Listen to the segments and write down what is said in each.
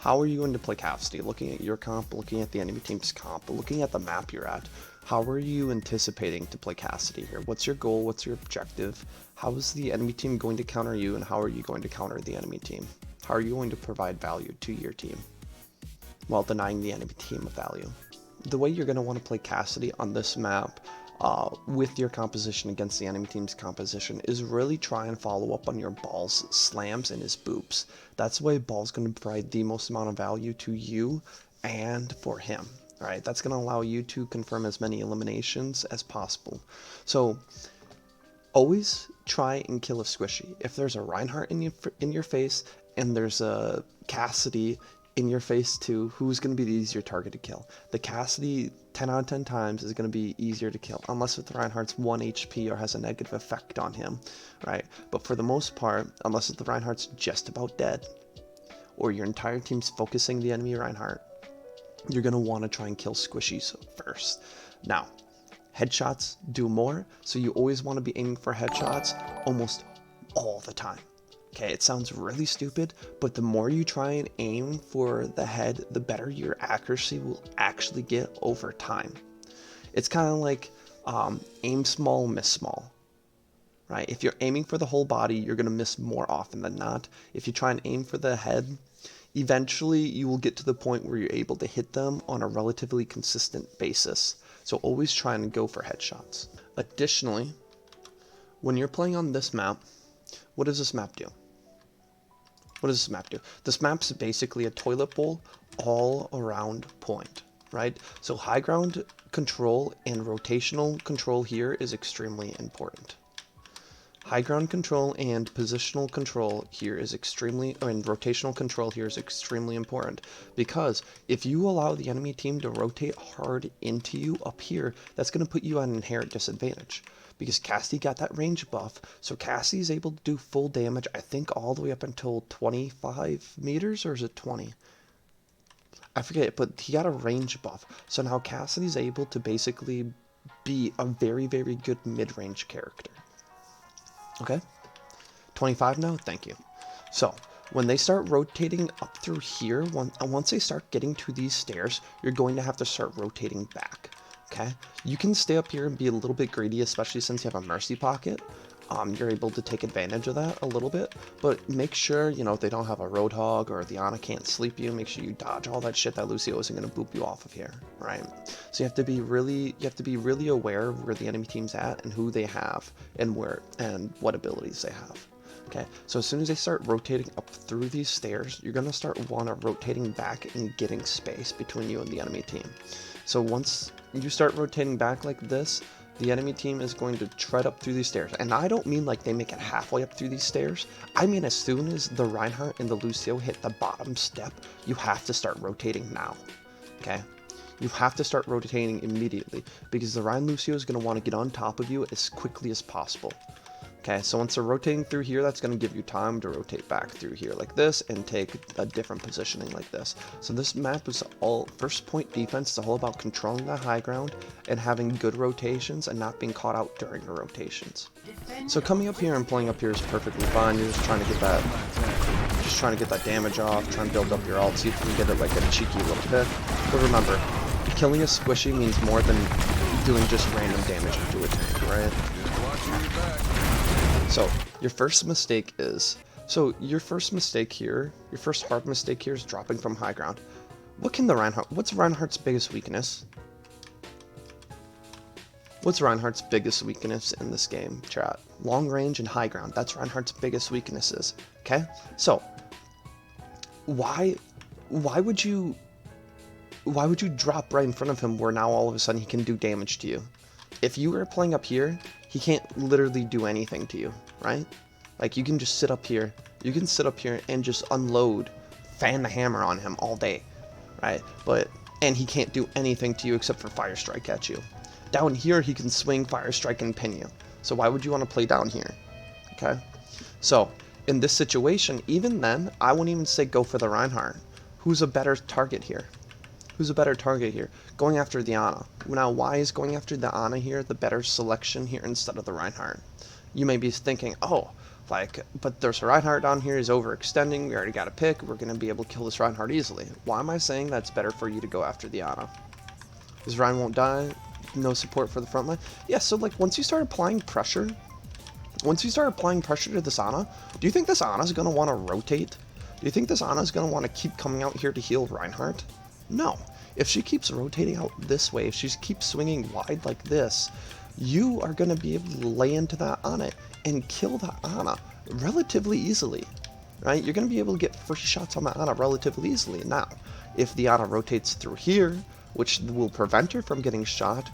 How are you going to play Cassidy? Looking at your comp, looking at the enemy team's comp, looking at the map you're at, how are you anticipating to play Cassidy here? What's your goal? What's your objective? How is the enemy team going to counter you, and how are you going to counter the enemy team? How are you going to provide value to your team while denying the enemy team a value? The way you're going to want to play Cassidy on this map with your composition against the enemy team's composition is really try and follow up on your Ball's slams and his boops. That's the way Ball's going to provide the most amount of value to you and for him. Alright, that's going to allow you to confirm as many eliminations as possible. So always try and kill a squishy. If there's a Reinhardt in your face and there's a Cassidy in your face too, who's going to be the easier target to kill? The Cassidy 10 out of 10 times is going to be easier to kill, unless if the Reinhardt's 1 HP or has a negative effect on him, right? But for the most part, unless if the Reinhardt's just about dead, or your entire team's focusing the enemy Reinhardt, you're going to want to try and kill squishies first. Now, headshots do more, so you always want to be aiming for headshots almost all the time. Okay, it sounds really stupid, but the more you try and aim for the head, the better your accuracy will actually get over time. It's kind of like aim small, miss small, right? If you're aiming for the whole body, you're going to miss more often than not. If you try and aim for the head, eventually you will get to the point where you're able to hit them on a relatively consistent basis. So always try and go for headshots. Additionally, when you're playing on this map, what does this map do? What does this map do? This map's basically a toilet bowl all around point, right? So high ground control and rotational control here is extremely important. High ground control and positional control here is rotational control here is extremely important, because if you allow the enemy team to rotate hard into you up here, that's going to put you at an inherent disadvantage. Because Cassidy got that range buff, so Cassidy is able to do full damage, I think all the way up until 25 meters, or is it 20? I forget, but he got a range buff. So now Cassidy's able to basically be a very, very good mid-range character. Okay? 25 now? Thank you. So, when they start rotating up through here, once they start getting to these stairs, you're going to have to start rotating back. Okay, you can stay up here and be a little bit greedy, especially since you have a mercy pocket. You're able to take advantage of that a little bit, but make sure, you know, if they don't have a Roadhog or the Ana can't sleep you, make sure you dodge all that shit that Lucio isn't going to boop you off of here, right? So you have to be really aware of where the enemy team's at and who they have and what abilities they have. Okay, so as soon as they start rotating up through these stairs, you're going to start rotating back and getting space between you and the enemy team. So once you start rotating back like this, the enemy team is going to tread up through these stairs. And I don't mean like they make it halfway up through these stairs. I mean as soon as the Reinhardt and the Lucio hit the bottom step, you have to start rotating now. Okay? You have to start rotating immediately, because the Ryan Lucio is going to want to get on top of you as quickly as possible. Okay, so once they're rotating through here, that's going to give you time to rotate back through here like this and take a different positioning like this. So this map is all first point defense. It's all about controlling the high ground and having good rotations and not being caught out during the rotations. So coming up here and playing up here is perfectly fine. You're just trying to get that damage off, trying to build up your ult, see if you can get it like a cheeky little bit. But remember, killing a squishy means more than doing just random damage into a tank, right? So your first mistake here, your first hard mistake here is dropping from high ground. What's Reinhardt's biggest weakness? What's Reinhardt's biggest weakness in this game, chat? Long range and high ground. That's Reinhardt's biggest weaknesses. Okay? So why would you drop right in front of him where now all of a sudden he can do damage to you? If you were playing up here, he can't literally do anything to you, right? Like, you can just sit up here. You can sit up here and just unload, fan the hammer on him all day, right? And he can't do anything to you except for Fire Strike at you. Down here, he can swing, Fire Strike, and pin you. So why would you want to play down here? Okay? So, in this situation, even then, I wouldn't even say go for the Reinhardt. Who's a better target here? Who's a better target here? Going after the Ana. Now, why is going after the Ana here the better selection here instead of the Reinhardt? You may be thinking, oh, Like, but there's a Reinhardt down here, he's overextending, we already got a pick, we're going to be able to kill this Reinhardt easily. Why am I saying that's better for you to go after the Ana? Because Rein won't die, no support for the front line. Yeah, so like once you start applying pressure, to this Ana, do you think this Ana's going to want to rotate? Do you think this Ana's going to want to keep coming out here to heal Reinhardt? No. If she keeps rotating out this way, if she keeps swinging wide like this, you are going to be able to lay into that Ana and kill that Ana relatively easily, right? You're going to be able to get free shots on that Ana relatively easily. Now, if the Ana rotates through here, which will prevent her from getting shot,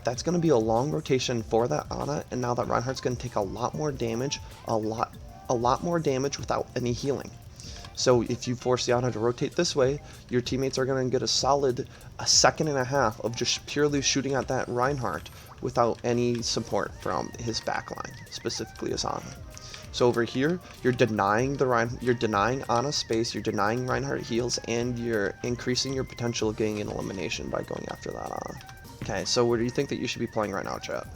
that's going to be a long rotation for that Ana, and now that Reinhardt's going to take a lot more damage, a lot more damage without any healing. So if you force the Ana to rotate this way, your teammates are going to get a solid second and a half of just purely shooting at that Reinhardt without any support from his backline, specifically his Ana. So over here, you're denying Ana space, you're denying Reinhardt heals, and you're increasing your potential of getting an elimination by going after that Ana. Okay, so where do you think that you should be playing right now, chat?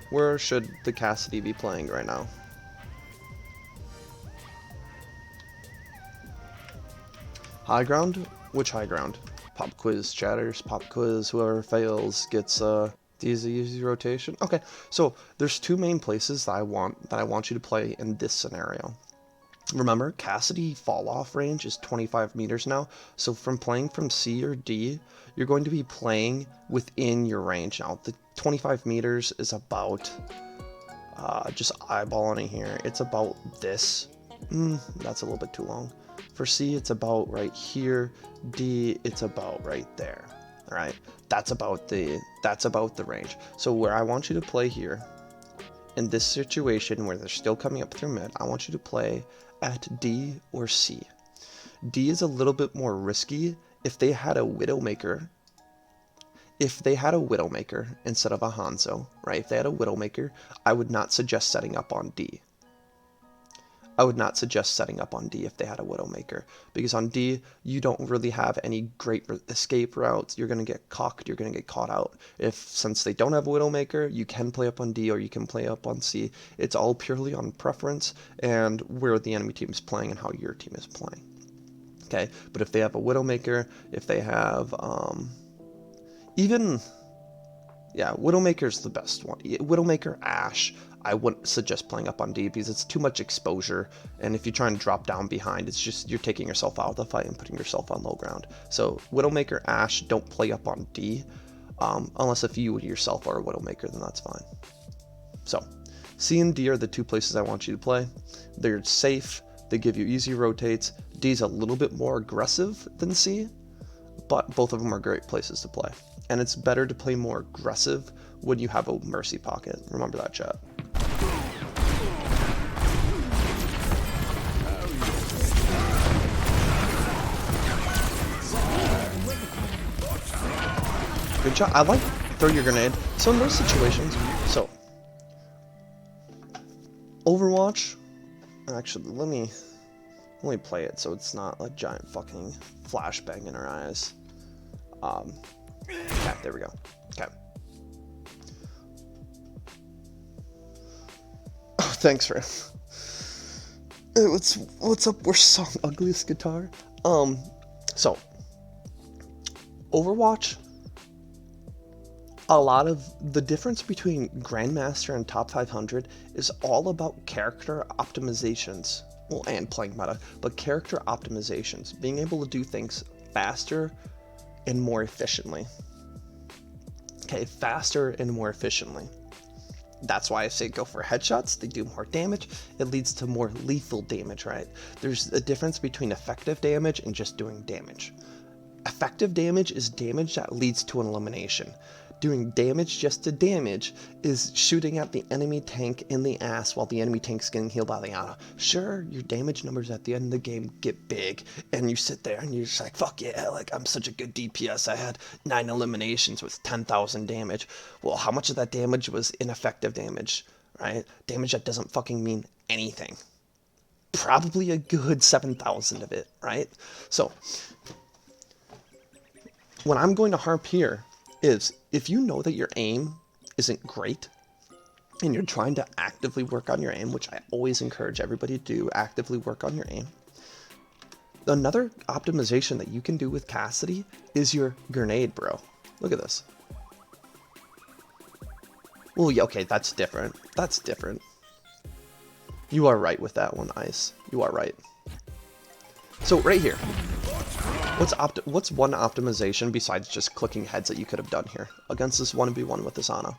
Where should the Cassidy be playing right now? High ground? Which high ground? Pop quiz, chatters, pop quiz, whoever fails gets easy rotation. Okay, so there's two main places that I want you to play in this scenario. Remember, Cassidy fall off range is 25 meters now, so from playing from C or D, you're going to be playing within your range. Now, the 25 meters is about, just eyeballing here, it's about this. That's a little bit too long. For C, it's about right here. D, it's about right there. All right, that's about the range. So where I want you to play here, in this situation where they're still coming up through mid, I want you to play at D or C. D is a little bit more risky if they had a Widowmaker. If they had a Widowmaker instead of a Hanzo, right? If they had a Widowmaker, I would not suggest setting up on D. I would not suggest setting up on D if they had a Widowmaker, because on D, you don't really have any great escape routes. You're going to get cocked, you're going to get caught out. Since they don't have a Widowmaker, you can play up on D or you can play up on C. It's all purely on preference and where the enemy team is playing and how your team is playing. Okay, but if they have a Widowmaker, if they have, Widowmaker's the best one. Widowmaker, Ashe, I wouldn't suggest playing up on D because it's too much exposure, and if you try and drop down behind, it's just you're taking yourself out of the fight and putting yourself on low ground. So Widowmaker, Ashe, don't play up on D, unless if you yourself are a Widowmaker, then that's fine. So C and D are the two places I want you to play. They're safe, they give you easy rotates. D's a little bit more aggressive than C, but both of them are great places to play. And it's better to play more aggressive when you have a Mercy pocket. Remember that, chat. Good job. I like throw your grenade. So in those situations, Overwatch. Actually, let me play it so it's not a giant fucking flashbang in our eyes. Okay, there we go. Okay. Oh, thanks for what's up? Worst song, ugliest guitar. So Overwatch. A lot of the difference between Grandmaster and Top 500 is all about character optimizations. Well, and playing meta, but character optimizations. Being able to do things faster and more efficiently. Okay, faster and more efficiently. That's why I say go for headshots. They do more damage. It leads to more lethal damage, right? There's a difference between effective damage and just doing damage. Effective damage is damage that leads to an elimination. Doing damage just to damage is shooting at the enemy tank in the ass while the enemy tank's getting healed by the Ana. Sure, your damage numbers at the end of the game get big, and you sit there and you're just like, fuck yeah, like I'm such a good DPS. I had 9 eliminations with 10,000 damage. Well, how much of that damage was ineffective damage, right? Damage that doesn't fucking mean anything. Probably a good 7,000 of it, right? So, when I'm going to harp here, is if you know that your aim isn't great, and you're trying to actively work on your aim, which I always encourage everybody to do, actively work on your aim. Another optimization that you can do with Cassidy is your grenade, bro. Look at this. Well, yeah, okay, that's different. That's different. You are right with that one, Ice. You are right. So right here, what's one optimization besides just clicking heads that you could have done here against this 1v1 with this Ana?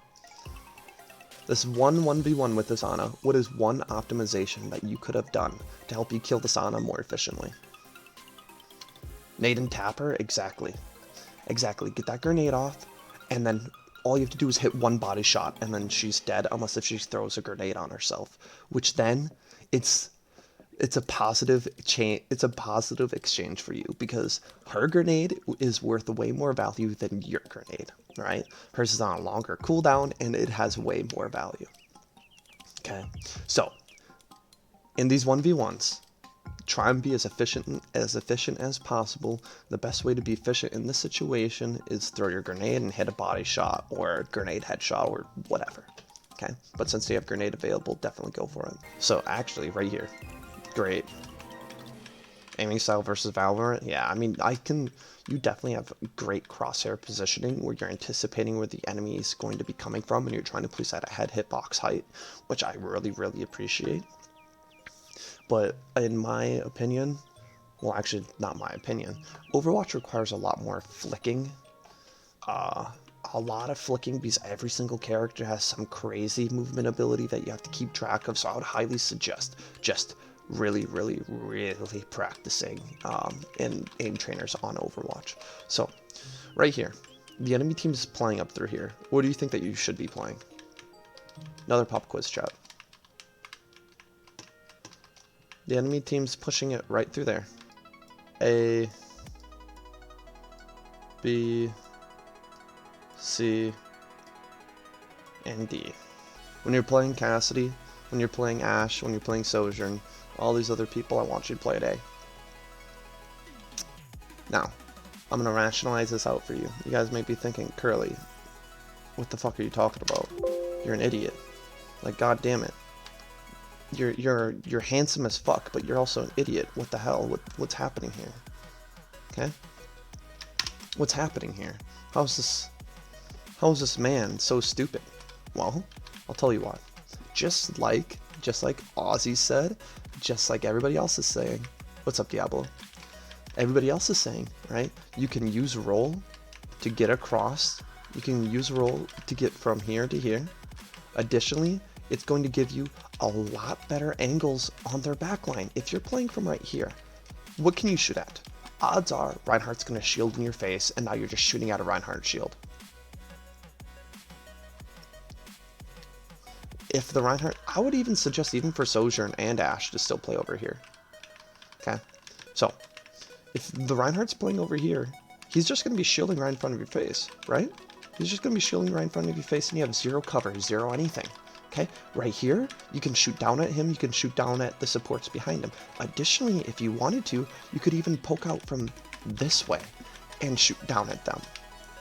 This 1v1 with this Ana, what is one optimization that you could have done to help you kill this Ana more efficiently? Nade and tapper, exactly. Exactly, get that grenade off, and then all you have to do is hit one body shot, and then she's dead, unless if she throws a grenade on herself. Which then, it's a positive exchange for you, because her grenade is worth way more value than your grenade, right? Hers is on a longer cooldown, and it has way more value. Okay, so in these 1v1s, try and be as efficient as possible. The best way to be efficient in this situation is throw your grenade and hit a body shot or grenade headshot or whatever. Okay, but since you have grenade available, definitely go for it. So actually, right here, great. Aiming style versus Valorant, yeah, I mean, you definitely have great crosshair positioning where you're anticipating where the enemy is going to be coming from and you're trying to place at a head hitbox height, which I really, really appreciate. But in my opinion, well, actually, not my opinion, Overwatch requires a lot more flicking. A lot of flicking, because every single character has some crazy movement ability that you have to keep track of. So I would highly suggest just really, really, really practicing in aim trainers on Overwatch. So right here, the enemy team is playing up through here. What do you think that you should be playing? Another pop quiz chat. The enemy team's pushing it right through there. A, B, C, and D. When you're playing Cassidy, when you're playing Ashe, when you're playing Sojourn, all these other people, I want you to play at A. Now, I'm going to rationalize this out for you. You guys may be thinking, Curly, what the fuck are you talking about? You're an idiot. Like, god damn it. You're handsome as fuck, but you're also an idiot. What the hell? What's happening here? Okay? What's happening here? How is this man so stupid? Well, I'll tell you what. Just like Ozzy said, just like everybody else is saying. What's up, Diablo? Everybody else is saying, right? You can use roll to get across. You can use roll to get from here to here. Additionally, it's going to give you a lot better angles on their backline. If you're playing from right here, what can you shoot at? Odds are Reinhardt's going to shield in your face, and now you're just shooting at a Reinhardt shield. If the Reinhardt, I would even suggest even for Sojourn and Ashe to still play over here. Okay, so if the Reinhardt's playing over here, he's just going to be shielding right in front of your face, right? He's just going to be shielding right in front of your face, and you have zero cover, zero anything. Okay, right here, you can shoot down at him, you can shoot down at the supports behind him. Additionally, if you wanted to, you could even poke out from this way and shoot down at them,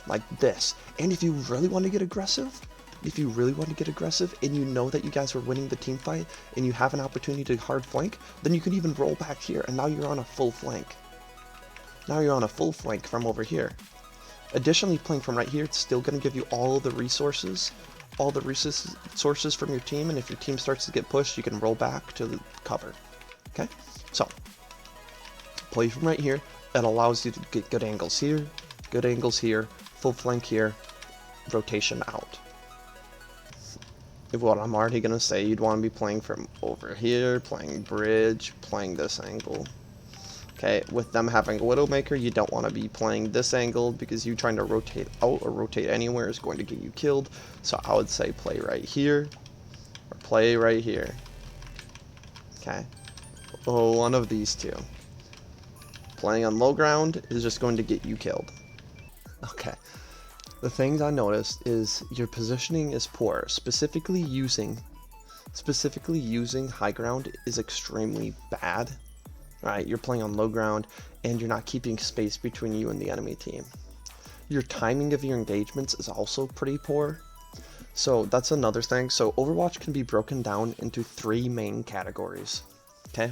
like this. And if you really want to get aggressive, and you know that you guys are winning the team fight, and you have an opportunity to hard flank, then you can even roll back here, and now you're on a full flank. Now you're on a full flank from over here. Additionally, playing from right here, it's still going to give you all the resources from your team, and if your team starts to get pushed, you can roll back to the cover. Okay, so play from right here. It allows you to get good angles here, full flank here, rotation out. If what I'm already gonna say, you'd want to be playing from over here, playing bridge, playing this angle. Okay, with them having a Widowmaker, you don't want to be playing this angle, because you trying to rotate out or rotate anywhere is going to get you killed. So I would say play right here, or play right here. Okay, oh, one of these two. Playing on low ground is just going to get you killed. Okay, the things I noticed is your positioning is poor. Specifically using high ground is extremely bad. Right, you're playing on low ground, and you're not keeping space between you and the enemy team. Your timing of your engagements is also pretty poor. So that's another thing. So Overwatch can be broken down into 3 main categories. Okay?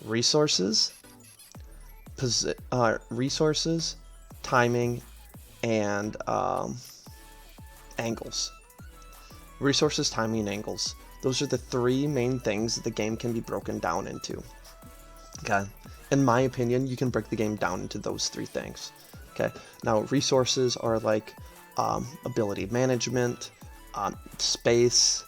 Resources, resources, timing, and angles. Resources, timing, and angles. Those are the 3 main things that the game can be broken down into. Okay? In my opinion, you can break the game down into those 3 things. Okay? Now, resources are like ability management, space,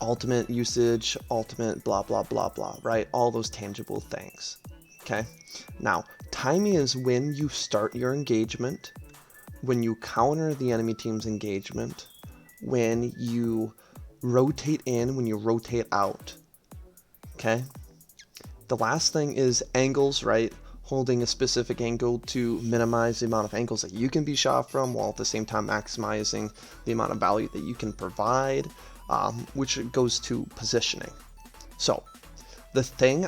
ultimate usage, ultimate blah blah blah blah, right? All those tangible things. Okay? Now, timing is when you start your engagement, when you counter the enemy team's engagement, when you rotate in, when you rotate out. Okay? The last thing is angles, right? Holding a specific angle to minimize the amount of angles that you can be shot from, while at the same time maximizing the amount of value that you can provide, which goes to positioning. So, the thing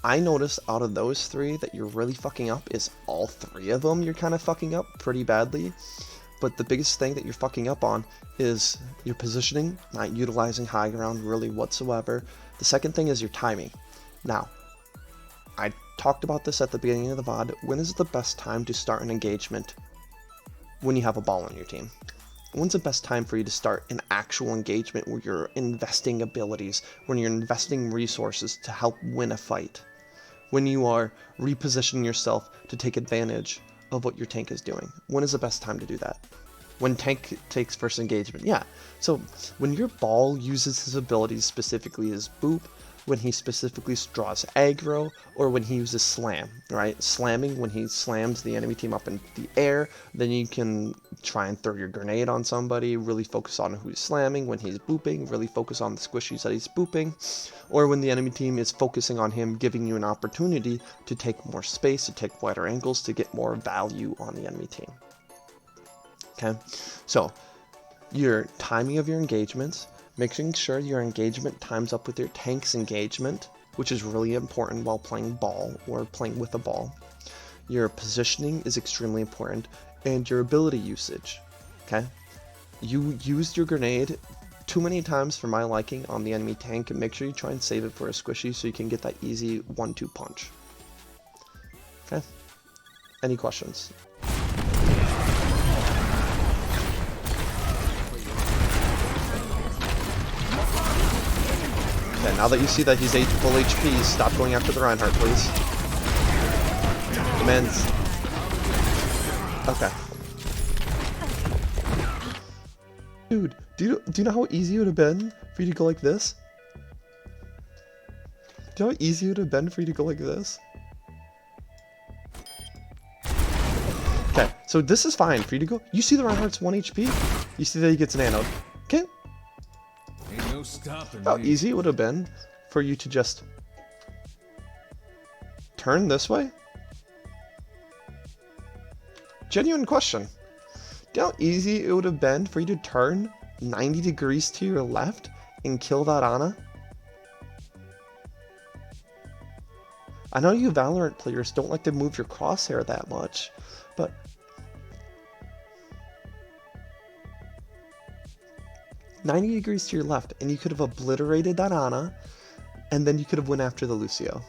I noticed out of those 3 that you're really fucking up is all 3 of them you're kind of fucking up pretty badly. But the biggest thing that you're fucking up on is your positioning, not utilizing high ground really whatsoever. The second thing is your timing. Now, I talked about this at the beginning of the VOD. When is the best time to start an engagement? When you have a ball on your team. When's the best time for you to start an actual engagement where you're investing abilities, when you're investing resources to help win a fight? When you are repositioning yourself to take advantage of what your tank is doing. When is the best time to do that? When tank takes first engagement, yeah. So when your ball uses his abilities, specifically his boop, when he specifically draws aggro, or when he uses slam, right? Slamming, when he slams the enemy team up in the air, then you can try and throw your grenade on somebody, really focus on who's slamming. When he's booping, really focus on the squishies that he's booping. Or when the enemy team is focusing on him, giving you an opportunity to take more space, to take wider angles, to get more value on the enemy team. Okay, so your timing of your engagements, making sure your engagement times up with your tank's engagement, which is really important while playing ball or playing with a ball. Your positioning is extremely important, and your ability usage. Okay, you used your grenade too many times for my liking on the enemy tank, and make sure you try and save it for a squishy so you can get that easy 1-2 punch. Okay, any questions? Okay, now that you see that he's full HP, stop going after the Reinhardt, please. Demands. Okay. Dude, do you know how easy it would have been for you to go like this? Do you know how easy it would have been for you to go like this? Okay, so this is fine for you to go. You see the Reinhardt's 1 HP? You see that he gets nanoed. Okay. Ain't no stopping How me. easy it would have been for you to just turn this way? Genuine question. Do you know how easy it would have been for you to turn 90 degrees to your left and kill that Ana? I know you Valorant players don't like to move your crosshair that much, but 90 degrees to your left, and you could have obliterated that Ana, and then you could have went after the Lucio.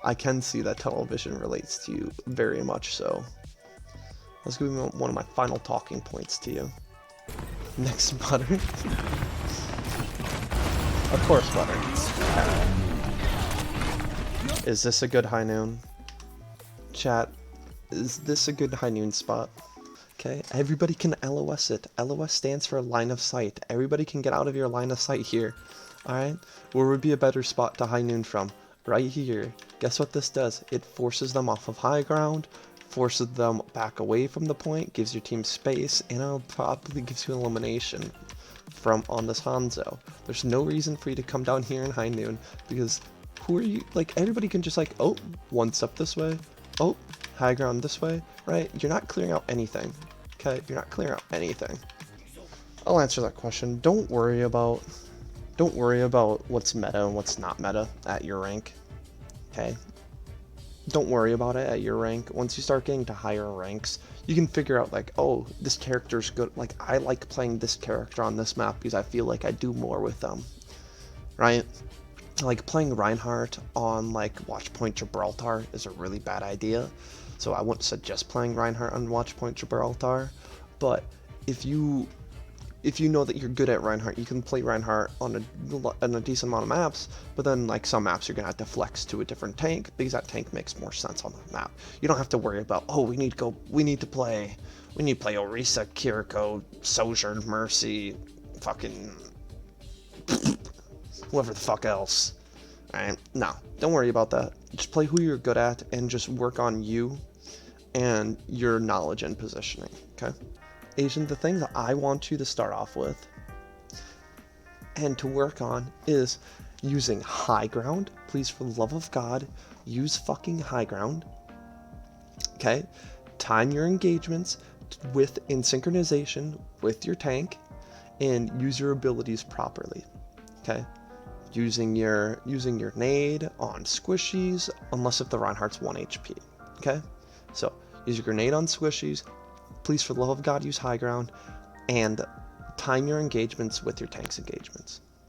I can see that tunnel vision relates to you very much so. That's going to be one of my final talking points to you. Next, Butter. Of course, Butter. Is this a good high noon? Chat, is this a good high noon spot? Okay, everybody can LOS it. LOS stands for line of sight. Everybody can get out of your line of sight here. Alright? Where would be a better spot to high noon from? Right here. Guess what this does? It forces them off of high ground, forces them back away from the point, gives your team space, and it probably gives you elimination from on this Hanzo. There's no reason for you to come down here in high noon, because who are you? Like, everybody can just like, oh, one step this way, oh, high ground this way, right? You're not clearing out anything. Okay, you're not clearing out anything. I'll answer that question. Don't worry about what's meta and what's not meta at your rank. Okay? don't worry about it at your rank. Once you start getting to higher ranks, you can figure out like, oh, this character's good. Like, I like playing this character on this map because I feel like I do more with them, right? Like playing Reinhardt on like Watchpoint Gibraltar is a really bad idea. So I wouldn't suggest playing Reinhardt on Watchpoint Gibraltar. But if you know that you're good at Reinhardt, you can play Reinhardt on a decent amount of maps, but then like some maps you're gonna have to flex to a different tank because that tank makes more sense on the map. You don't have to worry about, oh, we need to play Orisa, Kiriko, Sojourn, Mercy, fucking whoever the fuck else. Alright, no, don't worry about that. Just play who you're good at and just work on you and your knowledge and positioning, okay? Asian, the thing that I want you to start off with and to work on is using high ground. Please, for the love of God, use fucking high ground. Okay? Time your engagements in synchronization with your tank and use your abilities properly. Okay? Using your nade on squishies, unless if the Reinhardt's 1 HP. Okay? So, use your grenade on squishies. Please, for the love of God, use high ground, and time your engagements with your tank's engagements.